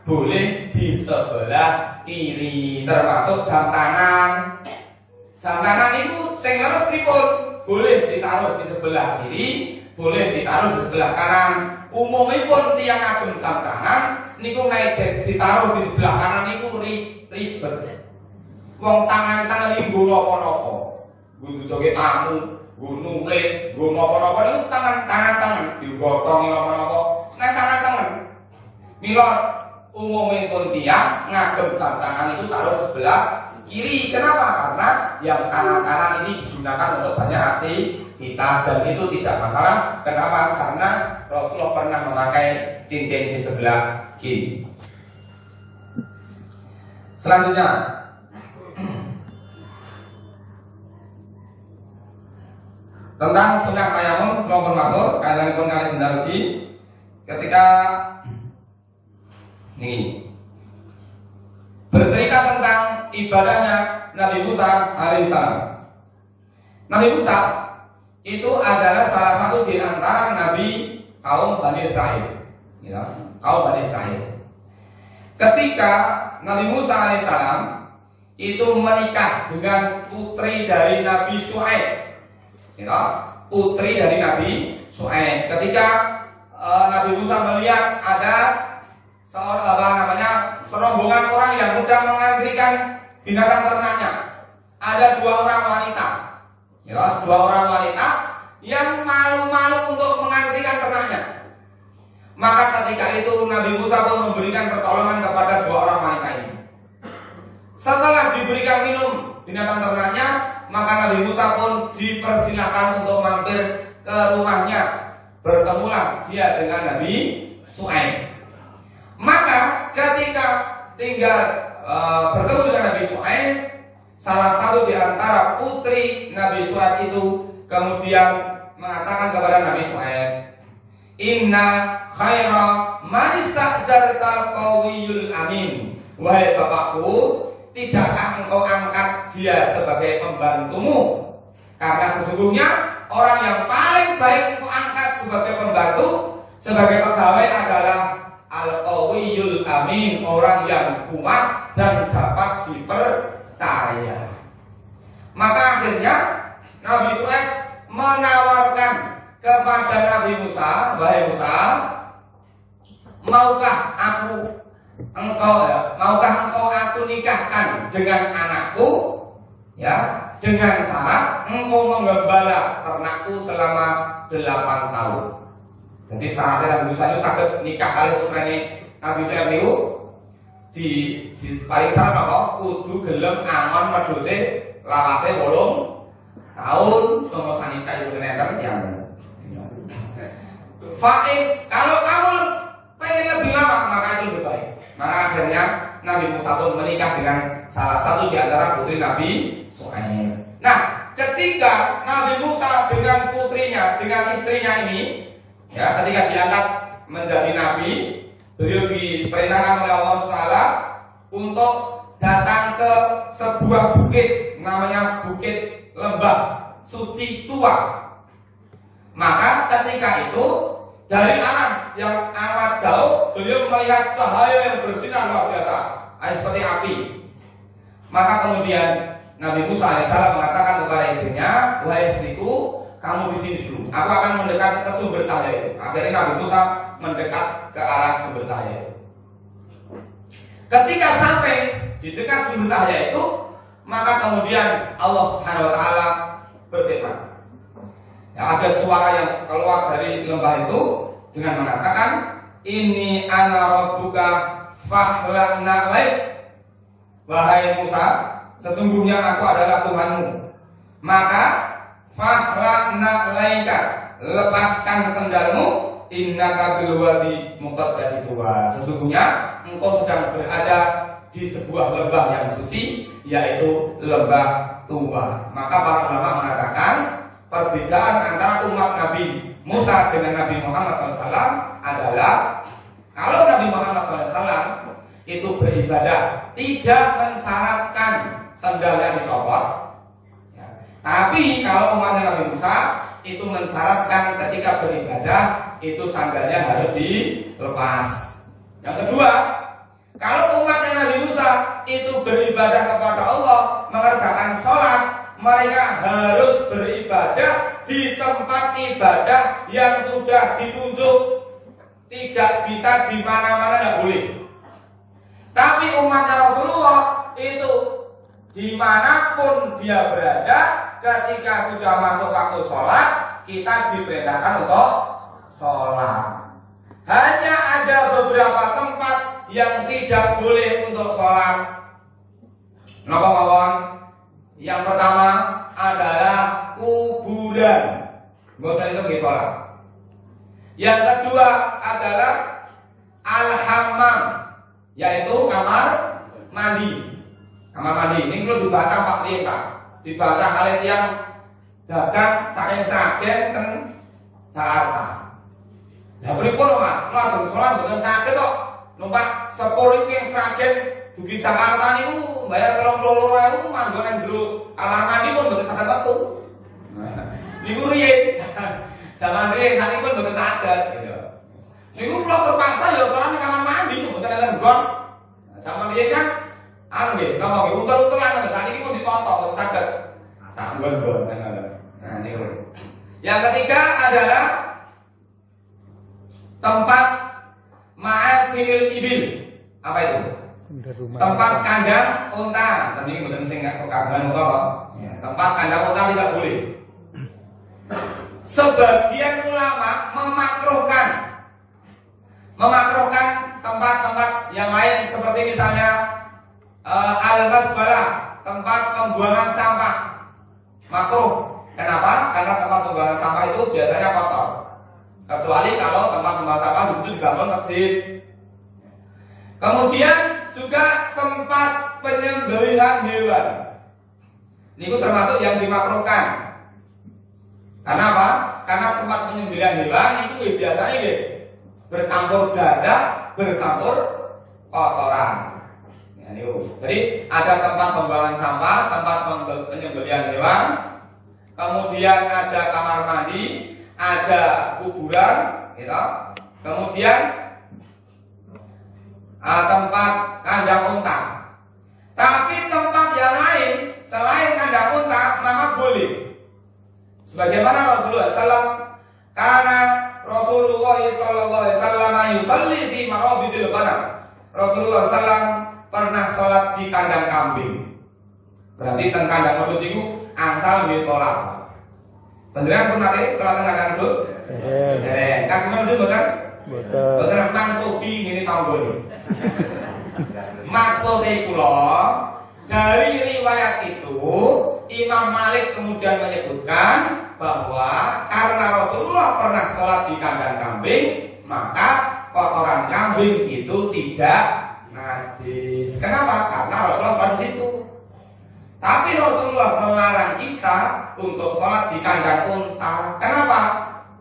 boleh di sebelah kiri, termasuk jam tangan. Jam tangan itu sing leres pripun? Boleh ditaruh di sebelah kiri, boleh ditaruh di sebelah kanan. Umumipun tiyang agem jam tangan niku naik ditaruh di sebelah kanan niku ribet. Wong tangan-tangan iki nggo napa-napa. Nggo joget tamu, nggo nulis, nggo napa-napa niku tangan digotongi napa-napa. Nek tangan-tangan. Mila umumipun tiyang ngagem jam tangan itu taruh di sebelah kiri. Kenapa? Karena yang kanan-kanan ini digunakan untuk banyak aktivitas dan itu tidak masalah. Kenapa? Karena Rasulullah pernah memakai cincin di sebelah kiri. Selanjutnya, tentang sunnah tayamum maupun matur kalian pun kali sendarugi ketika ini bercerita tentang ibadahnya Nabi Musa alaihissalam. Nabi Musa itu adalah salah satu di antara nabi kaum Bani Israel, ya, kaum Bani Israel. Ketika Nabi Musa alaihissalam itu menikah dengan putri dari Nabi Syuaib, ya, putri dari Nabi Syuaib. Ketika Nabi Musa melihat ada serombongan orang yang sedang mengantrikan binatang ternaknya, ada dua orang wanita, ya, dua orang wanita yang malu-malu untuk mengantrikan ternaknya. Maka ketika itu Nabi Musa pun memberikan pertolongan kepada dua orang wanita ini. Setelah diberikan minum binatang ternaknya, maka Nabi Musa pun dipersilakan untuk mampir ke rumahnya. Bertemulah dia dengan Nabi Syuaib. Maka ketika tinggal bertemu dengan Nabi Syuaib, salah satu di antara putri Nabi Syuaib itu kemudian mengatakan kepada Nabi Syuaib, "Inna khaira man ista'jartal qawiyul amin." Wahai bapakku, tidakkah engkau angkat dia sebagai pembantumu? Karena sesungguhnya orang yang paling baik engkau angkat sebagai pembantu, sebagai pegawai adalah al-qawiyul amin, orang yang kuat dan dapat dipercaya. Maka akhirnya Nabi Syuaib menawarkan kepada Nabi Musa, wahai Musa, maukah engkau aku nikahkan dengan anakku, ya, dengan syarat engkau menggembala ternakku selama 8 tahun. Jadi syaratnya Nabi Musa itu sakit nikah kali putrane Nabi Syuaib itu di paling syarat apa? Kudu gelem aman wedhuse lawase 8 tahun sama sanika itu kena yang. Fa'in, kalau kamu pengen lebih lama maka itu lebih baik. Maka akhirnya Nabi Musa pun menikah dengan salah satu di antara putri Nabi Syuaib. Nah, ketika Nabi Musa dengan putrinya, dengan istrinya ini, ya, ketika diangkat menjadi nabi, beliau diperintahkan oleh Allah SWT untuk datang ke sebuah bukit, namanya Bukit Lembah Suci Tua. Maka ketika itu dari arah yang amat jauh, beliau melihat cahaya yang bersinar luar biasa, seperti api. Maka kemudian Nabi Musa AS mengatakan kepada istrinya, wahai istriku, kamu di sini dulu. Aku akan mendekat ke sumber cahaya itu. Akhirnya Nabi Musa mendekat ke arah sumber cahaya itu. Ketika sampai di dekat sumber cahaya itu, maka kemudian Allah Subhanahu Wa Taala berfirman. Ya, ada suara yang keluar dari lembah itu dengan mengatakan, ini ana rabbuka fahlaq na'laik. Wahai Musa, sesungguhnya aku adalah Tuhanmu. Maka fahlaq na'laika, lepaskan sendalmu, innaka bil wadi muqaddas tuwa. Sesungguhnya engkau sedang berada di sebuah lembah yang suci, yaitu lembah Tua. Maka para ulama mengatakan perbedaan antara umat Nabi Musa dengan Nabi Muhammad SAW adalah kalau Nabi Muhammad SAW itu beribadah tidak mensyaratkan sendalnya dicopot, ya. Tapi kalau umatnya Nabi Musa itu mensyaratkan ketika beribadah itu sandalnya harus dilepas. Yang kedua, kalau umatnya Nabi Musa itu beribadah kepada Allah, mengerjakan sholat, mereka harus beribadah di tempat ibadah yang sudah ditunjuk. Tidak bisa di mana-mana, tidak boleh. Tapi umatnya Rasulullah itu dimanapun dia berada, ketika sudah masuk waktu sholat, kita diperintahkan untuk sholat. Hanya ada beberapa tempat yang tidak boleh untuk sholat. Kenapa kawan? Yang pertama adalah kuburan, bukan itu di sholat. Yang kedua adalah al-hammam, yaitu kamar mandi. Kamar mandi ini kalau dibaca Pak Tia, Pak, dibaca kalian yang dagang saking Sragen ten Jakarta. Ya pripun Mas, kalau sholat bukan sakit kok. Numpak sepur iki yang Sragen dugi Jakarta niku bayar 32.000 manggon nang jero kamar mandi pun mboten saged metu. Niku riyen. Zaman riyen sakit pun mboten saged gitu. Niku kula terpaksa ya soalnya kamar mandi mboten enten gon. Zaman riyen kan nggih, napa nggih utel-utelan saat ini pun ditotok mboten saged. Sak gon-gon ngoten. Nah niku. Yang ketiga adalah tempat ma'afinil ibil. Apa itu? Tempat kandang unta. Tadi kemudian sing kandang unta apa? Ya, tempat kandang unta tidak boleh. Sebagian ulama memakruhkan tempat-tempat yang lain seperti misalnya al-masbalah, tempat pembuangan sampah. Makruh. Kenapa? Karena tempat pembuangan sampah itu biasanya kotor. Kecuali kalau tempat pembuangan sampah itu dibangun masjid. Kemudian juga tempat penyembelihan hewan. Ini termasuk yang dimakruhkan. Karena apa? Karena tempat penyembelihan hewan itu biasanya bercampur darah, bercampur kotoran. Ya, jadi ada tempat pembuangan sampah, tempat penyembelihan hewan, kemudian ada kamar mandi, ada kuburan, gitu. Kemudian tempat kandang unta. Tapi tempat yang lain selain kandang unta maka boleh. Sebagaimana Rasulullah SAW, karena Rasulullah SAW yusalli fi marabidil ghanam. Rasulullah SAW pernah sholat di kandang kambing. Berarti tentang kandang wedhus itu angsal di sholat. Beneran pun nanti sholat tentang kandang wedhus? Kagungan wedhus bukan? Betul. Mangsubi ini tahun dulu. Maksudnya kula dari riwayat itu Imam Malik kemudian menyebutkan bahwa karena Rasulullah pernah sholat di kandang kambing, maka kotoran kambing itu tidak najis. Kenapa? Karena Rasulullah sholat di situ. Tapi Rasulullah melarang kita untuk sholat di kandang unta. Kenapa?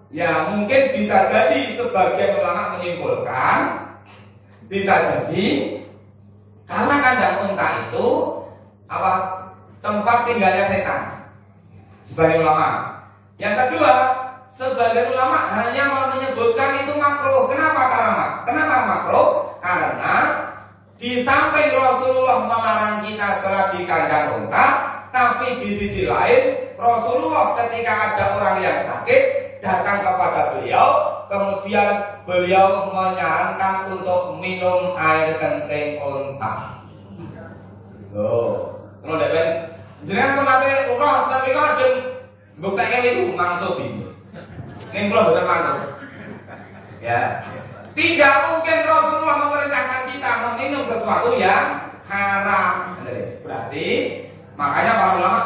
Ya mungkin bisa jadi sebagian ulama menyimpulkan, bisa jadi karena kandang unta itu apa? Tempat tinggalnya setan. Sebagian ulama. Yang kedua, sebagian ulama hanya menyebutkan itu makruh. Kenapa makruh? Karena di samping Rasulullah melarang kita sholat di kandang unta, tapi di sisi lain Rasulullah ketika ada orang yang sakit datang kepada beliau, kemudian beliau menyarankan untuk minum air kencing unta. Kalau depan, jangan penate urah tapi kau jeng buktikan itu mantul ini. Ini kalau betul mantul. Ya, tidak mungkin Rasulullah memerintahkan kita meminum sesuatu yang haram. Berarti makanya para ulama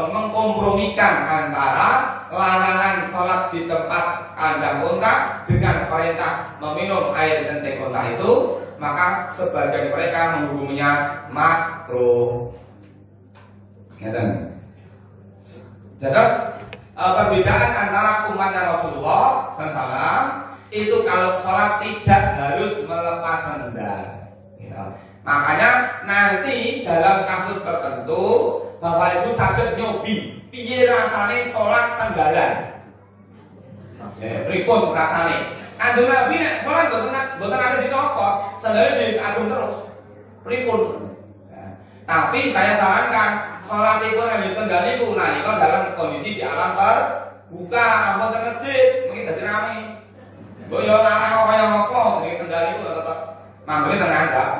mengkompromikan antara larangan sholat di tempat kandang unta dengan perintah meminum air kencing unta itu, maka sebagian mereka menghukumnya makruh. Jadi perbedaan antara umatnya Rasulullah SAW itu kalau sholat tidak harus melepas sendal. Makanya nanti dalam kasus tertentu Bapak Ibu saged nyobi piye rasane sholat sandhalan. Pripun rasane? Kanjeng Nabi nek sholat mboten ada dicopot, sandalnya diatur terus. Pripun? Tapi saya sarankan sholat itu yang sandal itu nalika dalam kondisi di alam terbuka, ampun terkejut, mungkin dadi rame. Mbok yo larang kaya apa, jenenge sandal itu tetep manggone teng ngandhap.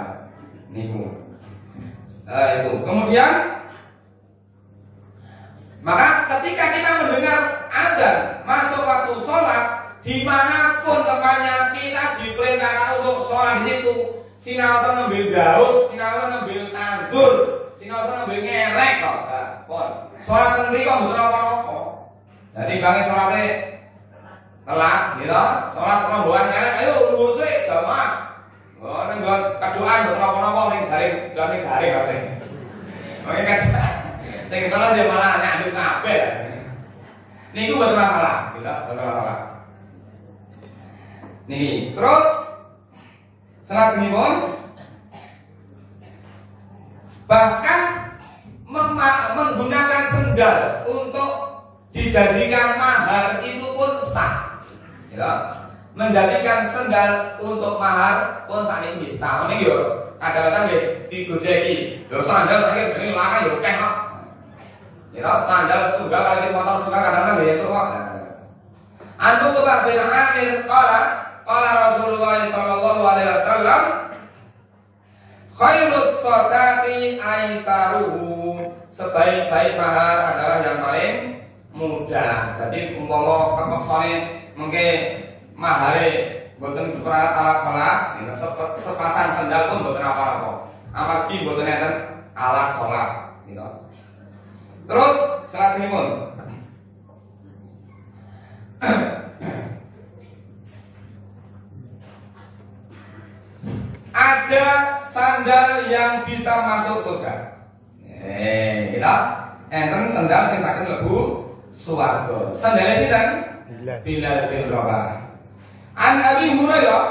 Niku. Itu. Kemudian maka ketika kita mendengar azan masuk waktu sholat, dimanapun tempatnya kita diperintahkan untuk sholat di situ. Sinau ngambil daun, sinau ngambil tandur, sinau ngambil ngerek kok. Pon. Sholat teng mriko mboten apa-apa. Jadi bangi sholatnya telat, gitu. Sholat rombongan ngerek, ayo lurus sik jamaah. Oh, ning nggon kaduan mboten apa-apa ning garing kabeh. Oke kan. Sing telat ya malah nyandut kabeh. Niku mboten masalah, gitu, mboten masalah. Nih, terus selajengipun bahkan menggunakan sendal untuk dijadikan mahar itu pun sah. Ya. Menjadikan sendal untuk mahar pun sah ini bisa. Ini yo kadang-kadang nggih digojeki. Lho sandal saiki jenenge larang yo keh kok. Ya sandal setunggal kali motor setunggal kadang-kadang nggih itu kok. Antu Ubah bin Amir qala Rasulullah sallallahu alaihi wasallam khairus sadaqi aisaruhu, sebaik-baik mahar adalah yang paling mudah. Jadi umpama kepeksane mengke mahare mboten seperat alat salat, sepasang sendal pun mboten apa-apa. Amargi mboten enten alat salat, gitu. Terus salajengipun ada sandal yang bisa masuk surga. Kita enten sandal sing saged mlebu swarga. Sandale sinten? Bilal bin Rabah. An Abi Hurairah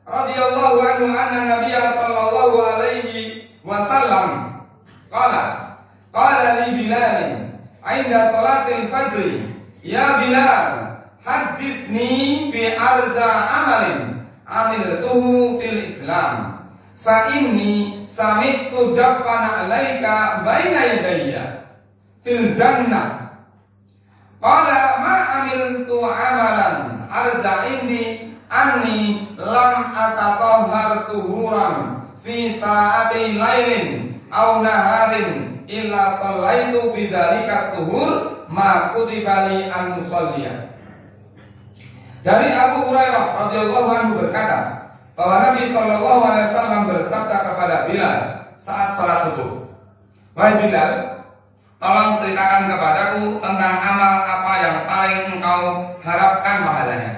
radhiyallahu anhu anna Nabiy sallallahu alaihi wasallam qala li Bilal 'inda salatil fajr, ya Bilal hadisni bi arza amalin amiltuhu fil Islam fa inni sami'tu dafana alaika baina yadayya fil jannah. Qala ma amiltu amalan arza indi anni lam atatahhar tuhuran fi sa'ati lailin aw naharin illa sallaitu bidzalika tuhur ma kutiba li an usalliya. Dari Abu Hurairah radhiyallahu anhu berkata bahwa Nabi sallallahu alaihi wasallam bersabda kepada Bilal saat salat subuh, "Wahai Bilal, tolong ceritakan kepadaku tentang amal apa yang paling engkau harapkan pahalanya.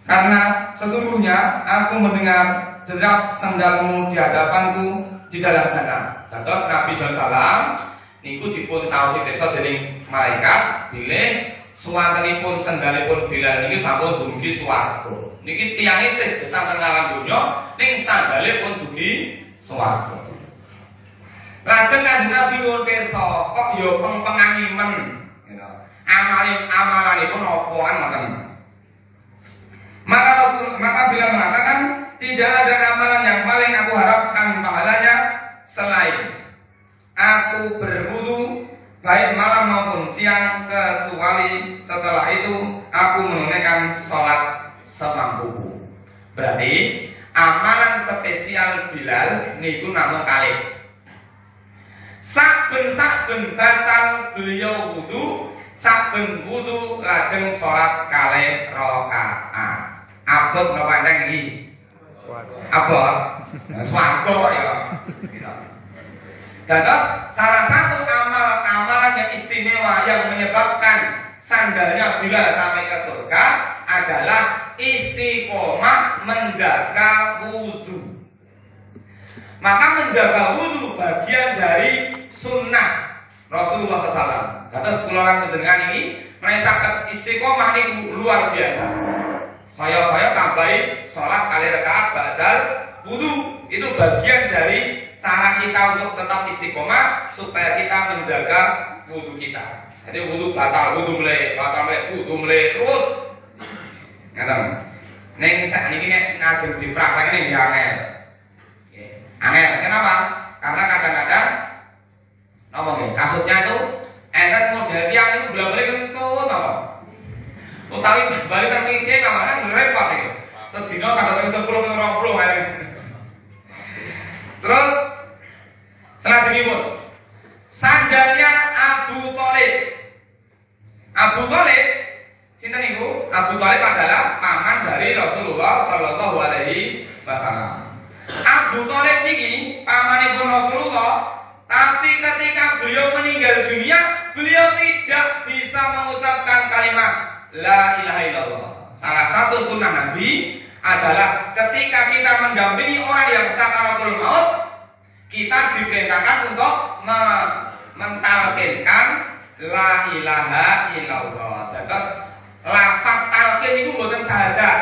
Karena sesungguhnya aku mendengar derap sandalmu di hadapanku di dalam sana." Terus Nabi SAW niku dipun taosi desa dening malaikat bilih suwantenipun sandalipun Bilal niki sampun dumugi swarga. Niki tiyange sing gesang teng alam donya ning sandale pun dugi swarga. Lajeng Kanjeng Nabi nuwun pirsa, kok ya pengpengangimen gitu. Amalanipun apa kan ngoten. Maka Bilal mengatakan, tidak ada amalan yang paling aku harapkan pahalanya selain aku berwudu baik malam maupun siang, kecuali setelah itu aku menunaikan sholat semampuku. Berarti amalan spesial Bilal niku namung kalih. Saben-saben batal beliau wudu, saben wudu lajeng sholat kalih rakaat. Abot napa panjang iki? Abot. Swarga ya. Dan salah satu amalan yang istimewa yang menyebabkan sandalnya Bilal sampai ke surga adalah istiqomah menjaga wudu. Maka menjaga wudu bagian dari sunnah Rasulullah SAW. Terus kula dengan ini mereka istiqomah ini luar biasa. Saya tambahi sholat kali rakaat badal wudu, itu bagian dari cara kita untuk tetap istiqomah supaya kita menjaga wudu kita. Jadi wudu batal, wudu mulai terus. Ngaten. Ning sakniki nek ngajeng dipraktekne nggih angel. Angel, kenapa? Karena kadang-kadang apa nggih? Kasusnya itu enten model tiang itu bolak-balik kentut apa? Utawi balik nang iki kawanan repot iki. Sedina kadang-kadang 10 20 ae. Terus selanjutnya sandalnya Abu Thalib. Abu Thalib sinten niku? Abu Thalib adalah paman dari Rasulullah sallallahu alaihi wasallam. Abu Thalib niki pamanipun Rasulullah, tapi ketika beliau meninggal dunia, beliau tidak bisa mengucapkan kalimat la ilaha illallah. Salah satu sunnah Nabi adalah ketika kita mendampingi orang yang sakaratul maut, kita diperintahkan untuk mentalkinkan la ilaha illallah. Jadi lafaz talqin itu bukan syahadat,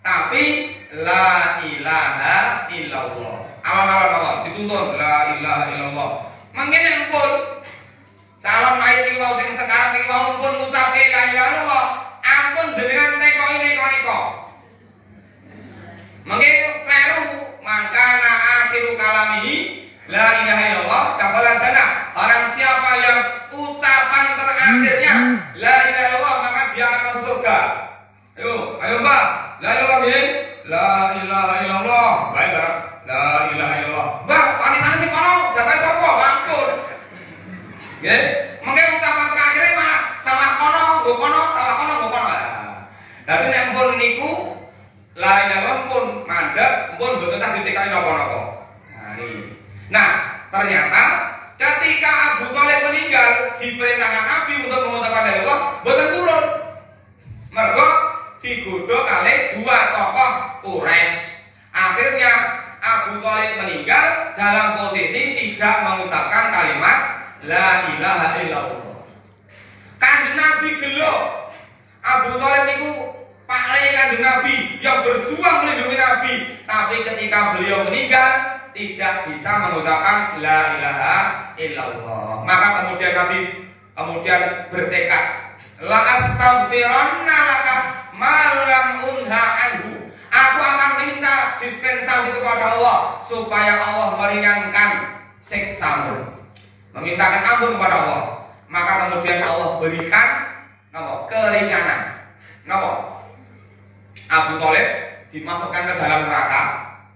tapi la ilaha illallah. Awal-awal dituntun la ilaha illallah. Mangkene pun calon mayit iki wau sing sekarang iki wau pun ngucap la ilaha illallah, ampun jenengan teko niko. Mangkene kleru mangkana akhiru kalamihi la ilaha illallah kafalan jannah. Orang siapa yang ucapan terakhirnya la ilaha illallah maka dia akan surga. Ayo Mbak, la ilaha illallah. La ilaha illallah. Baik, la ilaha illallah. Mbak, panisane sing kono jatahe sapa? Ampun. Nggih. Mengke ucapan terakhirnya malah salah kono, nggo kono, salah kono, nggo kono. Tapi nek pun niku la ilaha illallah pun mandhap, pun boten tak ditekani napa-napa. Nah, ternyata ketika Abu Thalib meninggal, diperintahkan Nabi untuk mengucapkan la ilaha illallah, boten turun. Mergo digodho kalih dua tokoh Quraisy. Akhirnya Abu Thalib meninggal dalam posisi tidak mengucapkan kalimat la ilaha illallah. Kanjeng Nabi gelo. Abu Thalib niku pakle Kanjeng Nabi yang berjuang melindungi Nabi, tapi ketika beliau meninggal tidak bisa mengucapkan la ilaha illallah. Maka kemudian Nabi bertekad la astaghfiranna laka ma lam unha anhu. Aku akan minta dispensasi kepada Allah supaya Allah meringankan siksamu. Memintakan ampun kepada Allah. Maka kemudian Allah berikan keringanan. Abu Thalib dimasukkan ke dalam neraka,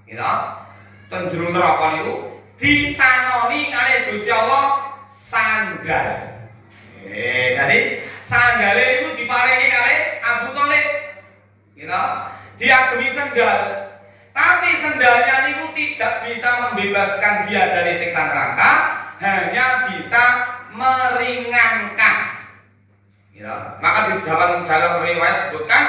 gitu. Penjuru neraka itu disanoni kali Gusti Allah sandal. Jadi sandal itu diparingi kali Abu Thalib, gitu. Dia beli sandal, tapi sandalnya itu tidak bisa membebaskan dia dari siksa neraka, hanya bisa meringankan. Ya. Maka di dalam riwayat disebutkan,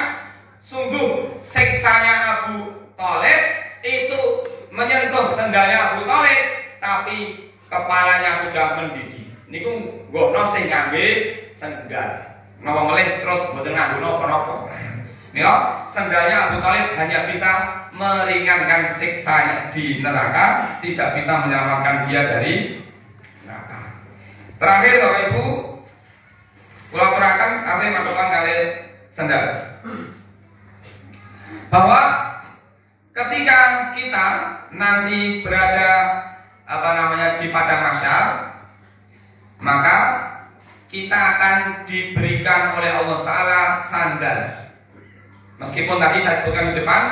sungguh siksanya Abu Thalib itu menyentuh sandalnya Abu Thalib, tapi kepalanya sudah mendidih. Niku nggono sing ngangge sandal. Napa melih terus mboten nganggo napa-napa. Mila sandalnya Abu Thalib hanya bisa meringankan siksanya di neraka, tidak bisa menyelamatkan dia dari neraka. Terakhir Bapak Ibu, kula aturaken asih matukan kali sandal. Bahwa ketika kita nanti berada di padang mahsyar, maka kita akan diberikan oleh Allah Ta'ala sandal. Meskipun tadi saya sebutkan di depan,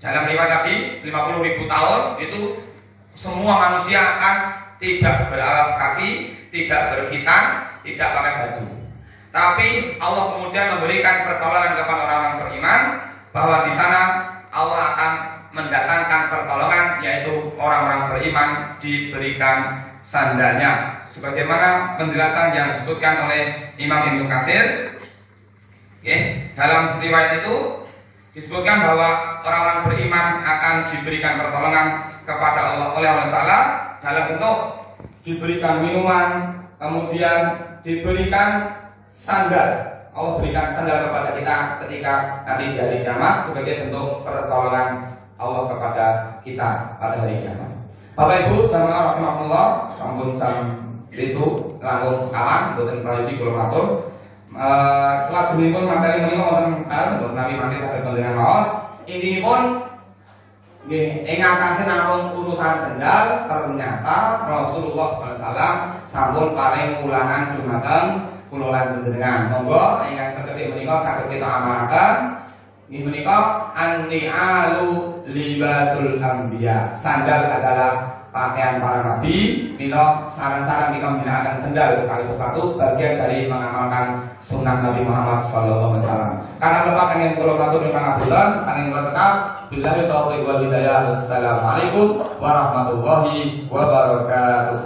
dalam riwayat tadi 50.000 tahun itu semua manusia akan tidak beralas kaki, tidak berkhitan, tidak pakai baju. Tapi Allah kemudian memberikan pertolongan kepada orang-orang beriman, bahwa di sana Allah akan mendatangkan pertolongan, yaitu orang-orang beriman diberikan sandalnya. Sebagaimana penjelasan yang disebutkan oleh Imam Ibnu Katsir. Dalam riwayat itu disebutkan bahwa orang-orang beriman akan diberikan pertolongan kepada Allah oleh Allah Ta'ala dalam bentuk diberikan minuman, kemudian diberikan sandal. Allah berikan sandal kepada kita ketika nanti di hari kiamat sebagai bentuk pertolongan Allah kepada kita pada hari kiamat. Bapak Ibu jamaah rahimakumullah, sampun sam itu langkung sekawan boten prayogi kula matur. Lajengipun materi menika wonten boten nami mangke saged panjenengan maos. Intinipun nggih ing akase namung urusan sendal, ternyata Rasulullah sallallahu alaihi wasallam sampun paring ulangan dumateng kula lan panjenengan. Monggo ingkang sekedhik menika saged kita amalaken. Inggih menika an-ni'alu libasul anbiya. Sandal adalah pakaian para nabi. Mila saran-saran kita menggunakan sandal kali sepatu bagian dari mengamalkan sunnah Nabi Muhammad sallallahu alaihi wasallam. Karena lepas angin kula matur ing pangapunten saking kula tetap billahi taufiq wal hidayah. Assalamualaikum warahmatullahi wabarakatuh.